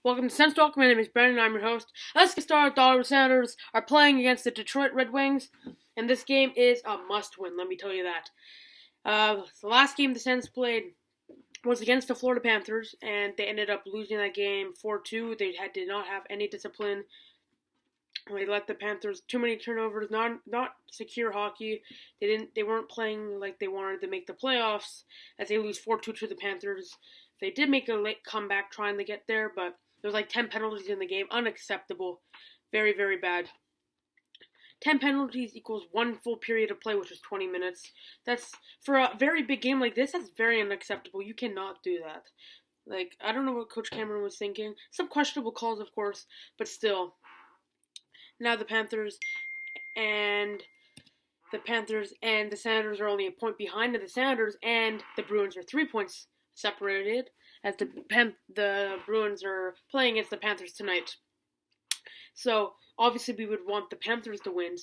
Welcome to SENS Talk. My name is Brandon. I'm your host. Let's get started. The Ottawa Senators are playing against the Detroit Red Wings, and this game is a must-win. Let me tell you that. The last game the Sens played was against the Florida Panthers, and they ended up losing that game 4-2. They did not have any discipline. They let the Panthers too many turnovers, not secure hockey. They weren't playing like they wanted to make the playoffs as they lose 4-2 to the Panthers. They did make a late comeback trying to get there, but there was like 10 penalties in the game. Unacceptable. Very, very bad. 10 penalties equals one full period of play, which is 20 minutes. That's, for a very big game like this, that's very unacceptable. You cannot do that. Like, I don't know what Coach Cameron was thinking. Some questionable calls, of course, but still. Now the Panthers and the Senators are only a point behind the Senators, and the Bruins are 3 points separated as the Bruins are playing against the Panthers tonight. So obviously we would want the Panthers to win,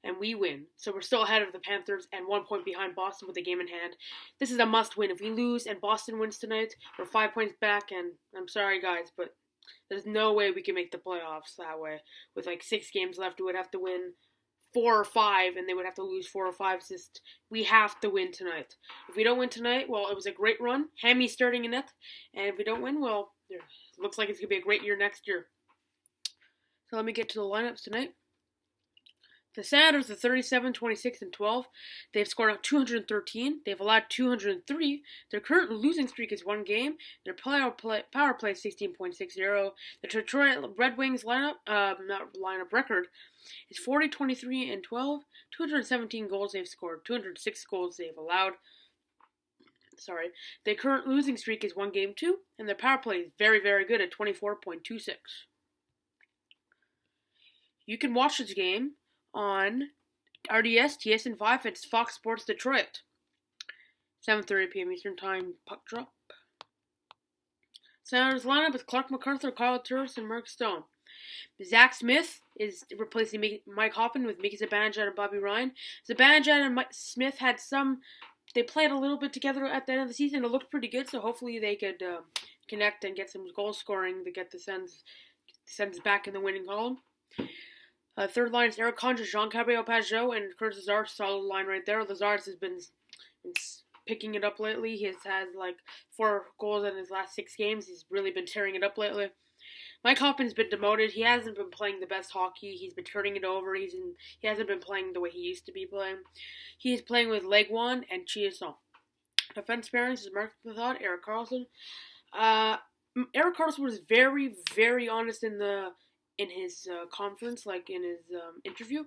and we win. So we're still ahead of the Panthers and 1 point behind Boston with the game in hand. This is a must-win. If we lose and Boston wins tonight, we're 5 points back, and I'm sorry guys, but there's no way we can make the playoffs that way. With like 6 games left, we would have to win 4 or 5, and they would have to lose 4 or 5. We have to win tonight. If we don't win tonight, well, it was a great run. Hammy's starting in net, and if we don't win, well, it looks like it's going to be a great year next year. So let me get to the lineups tonight. The Senators are 37, 26, and 12. They've scored out 213. They've allowed 203. Their current losing streak is 1 game. Their power play is 16.60. The Detroit Red Wings record is 40, 23, and 12. 217 goals they've scored. 206 goals they've allowed. Their current losing streak is 1 game too, and their power play is very, very good at 24.26. You can watch this game on RDS, TSN 5, it's Fox Sports Detroit. 7:30 p.m. Eastern Time, puck drop. Senators lineup with Clark MacArthur, Kyle Turris, and Mark Stone. Zach Smith is replacing Mike Hoffman with Mika Zibanejad and Bobby Ryan. Zibanejad and Smith they played a little bit together at the end of the season. It looked pretty good, so hopefully they could connect and get some goal scoring to get the Sens back in the winning column. Third line is Eric Condra, Jean-Gabriel Pageau, and Curtis Lazar. Solid line right there. Lazar has been picking it up lately. He has had like 4 goals in his last 6 games. He's really been tearing it up lately. Mike Hoffman's been demoted. He hasn't been playing the best hockey. He's been turning it over. He hasn't been playing the way he used to be playing. He is playing with Legwan and Chiasson. Defense pairings is Mark Method, Erik Karlsson. Erik Karlsson was very, very honest in his conference, like in his interview.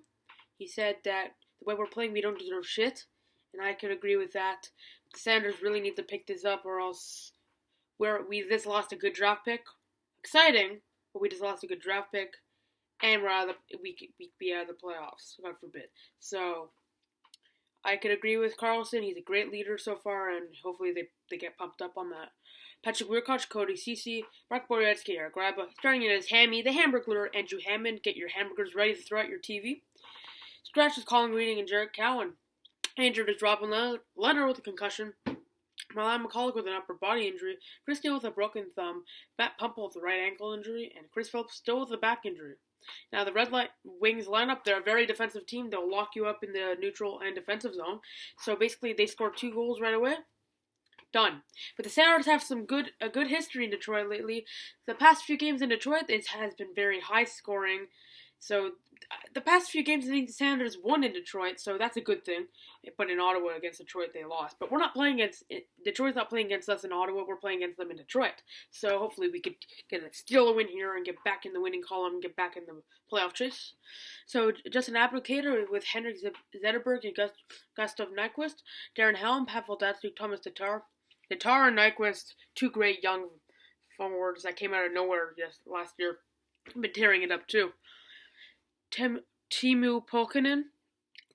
He said that the way we're playing, we don't deserve shit, and I could agree with that. The Senators really need to pick this up, or else we just lost a good draft pick. Exciting, but we just lost a good draft pick, and we could be out of the playoffs, God forbid. So I could agree with Karlsson. He's a great leader so far, and hopefully they get pumped up on that. Patrick Wirkoch, Cody Ceci, Mark Borowiecki, Eric Graba. Starting in as Hammy, the Hamburglar, Andrew Hammond. Get your hamburgers ready to throw at your TV. Scratch is Colin Reading and Jarrett Cowan. Injured is Robin Leonard with a concussion. Milan McCulloch with an upper body injury. Chris Neal with a broken thumb. Matt Pumple with a right ankle injury. And Chris Phillips still with a back injury. Now the Red Wings lineup, they're a very defensive team. They'll lock you up in the neutral and defensive zone. So basically they scored 2 goals right away. Done. But the Senators have a good history in Detroit lately. The past few games in Detroit, it has been very high scoring. So the past few games, I think the Senators won in Detroit, so that's a good thing. But in Ottawa against Detroit, they lost. But we're not playing Detroit's not playing against us in Ottawa. We're playing against them in Detroit. So hopefully we could steal a win here and get back in the winning column and get back in the playoff chase. So Justin Applicator with Henrik Zetterberg and Gustav Nyquist, Darren Helm, Pavel Datsyuk, Thomas Tatar. Tatar and Nyquist, 2 great young forwards that came out of nowhere just last year. Been tearing it up too. Timu Pulkkinen,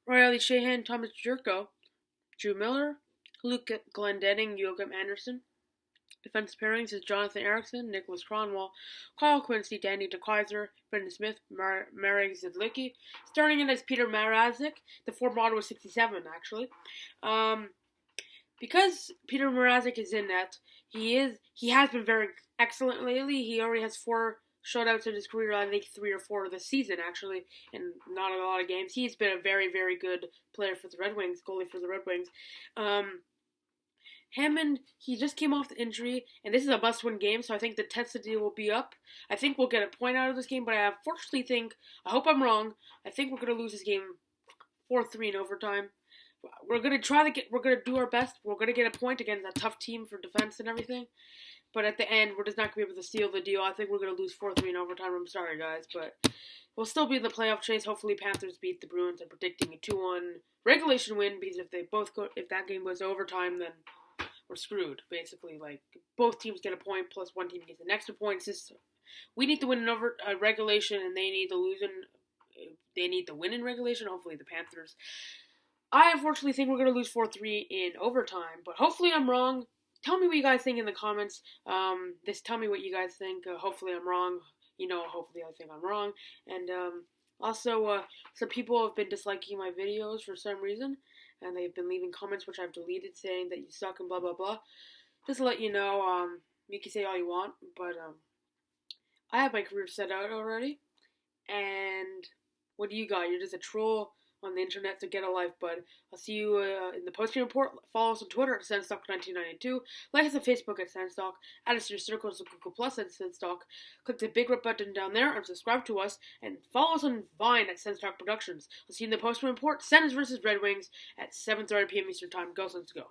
Riley Shahan, Thomas Jurko, Drew Miller, Luke Glendening, Joachim Anderson. Defense pairings is Jonathan Erickson, Nicholas Cronwall, Kyle Quincy, Danny DeKaiser, Brendan Smith, Marek Zidlicki. Starting in as Peter Mrazek, the former Ottawa 67 actually. Because Peter Mrazek is in net, He has been very excellent lately. He already has 4 shutouts in his career. I think 3 or 4 this season, actually, and not a lot of games. He's been a very, very good player for the Red Wings, goalie for the Red Wings. Hammond, he just came off the injury, and this is a must-win game, so I think the intensity will be up. I think we'll get a point out of this game, but I unfortunately think, I hope I'm wrong, I think we're going to lose this game 4-3 in overtime. We're going to do our best. We're going to get a point against a tough team for defense and everything. But at the end, we're just not going to be able to seal the deal. I think we're going to lose 4-3 in overtime. I'm sorry, guys, but we'll still be in the playoff chase. Hopefully, Panthers beat the Bruins. I'm predicting a 2-1 regulation win, because if that game goes to overtime, then we're screwed, basically. Like, both teams get a point, plus one team gets an extra point. We need to win in regulation, and they need to win in regulation. Hopefully, the Panthers. I unfortunately think we're going to lose 4-3 in overtime, but hopefully I'm wrong. Tell me what you guys think in the comments. Tell me what you guys think. Hopefully I'm wrong. Hopefully I think I'm wrong. And also, some people have been disliking my videos for some reason, and they've been leaving comments which I've deleted saying that you suck and blah blah blah. Just to let you know, you can say all you want, but I have my career set out already. And what do you got? You're just a troll on the internet, so get a life, bud. I'll see you in the post-game report. Follow us on Twitter at SENStalk1992. Like us on Facebook at SENStalk. Add us to your circles of Google Plus at SENStalk. Click the big red button down there and subscribe to us. And follow us on Vine at SENStalk Productions. I'll see you in the post-game report. SENS versus Red Wings at 7:30 p.m. Eastern Time. Go Sens, go.